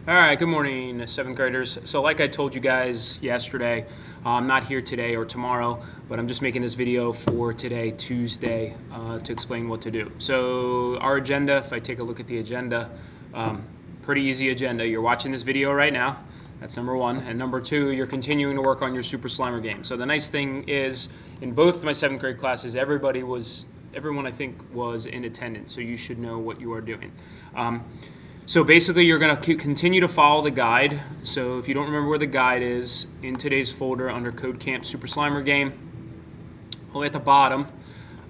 All right, good morning, seventh graders. So like I told you guys yesterday, I'm not here today or tomorrow, but I'm just making this video for today, Tuesday, to explain what to do. So our agenda, if I take a look at the agenda, pretty easy agenda. You're watching this video right now. That's number one. And number two, you're continuing to work on your Super Slimer game. So the nice thing is, in both my seventh grade classes, everyone I think was in attendance, so you should know what you are doing. So basically, you're going to continue to follow the guide. So if you don't remember where the guide is, in today's folder under Code Camp Super Slimer Game, all the way at the bottom,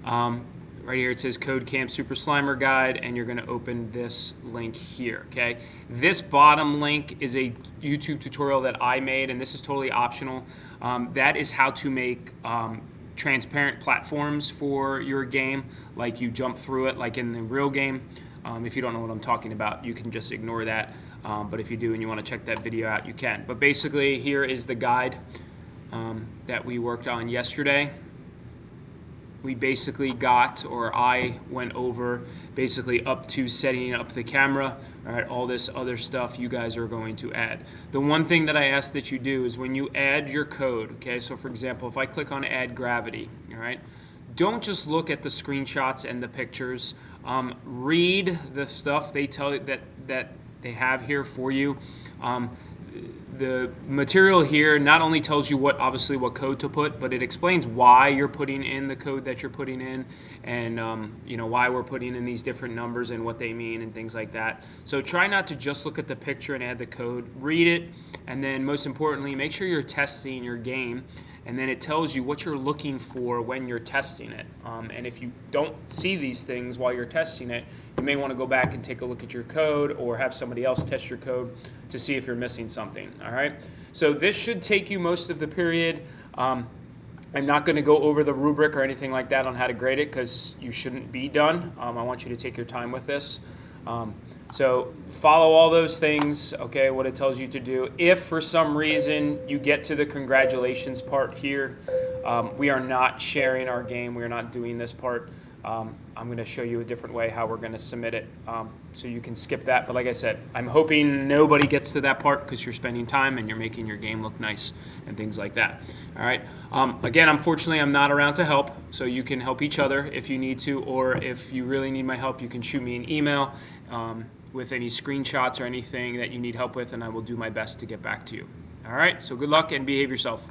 right here it says Code Camp Super Slimer Guide, and you're going to open this link here, okay? This bottom link is a YouTube tutorial that I made, and this is totally optional. That is how to make transparent platforms for your game, like you jump through it like in the real game. If you don't know what I'm talking about, you can just ignore that. But if you do and you want to check that video out, you can. But basically, here is the guide that we worked on yesterday. We basically I went over basically up to setting up the camera, all right, all this other stuff you guys are going to add. The one thing that I ask that you do is when you add your code, okay, so for example, if I click on add gravity, all right, don't just look at the screenshots and the pictures. Read the stuff they tell you that they have here for you. The material here not only tells you obviously what code to put, but it explains why you're putting in the code that you're putting in, and why we're putting in these different numbers and what they mean and things like that. So try not to just look at the picture and add the code. Read it, and then most importantly, make sure you're testing your game. And then it tells you what you're looking for when you're testing it. And if you don't see these things while you're testing it, you may want to go back and take a look at your code or have somebody else test your code to see if you're missing something, all right? So this should take you most of the period. I'm not going to go over the rubric or anything like that on how to grade it because you shouldn't be done. I want you to take your time with this. So follow all those things, okay, what it tells you to do. If for some reason you get to the congratulations part here, we are not sharing our game. We are not doing this part. I'm going to show you a different way how we're going to submit it, so you can skip that. But like I said, I'm hoping nobody gets to that part because you're spending time and you're making your game look nice and things like that. All right. Again, unfortunately, I'm not around to help, so you can help each other if you need to, or if you really need my help, you can shoot me an email with any screenshots or anything that you need help with, and I will do my best to get back to you. All right, so good luck and behave yourself.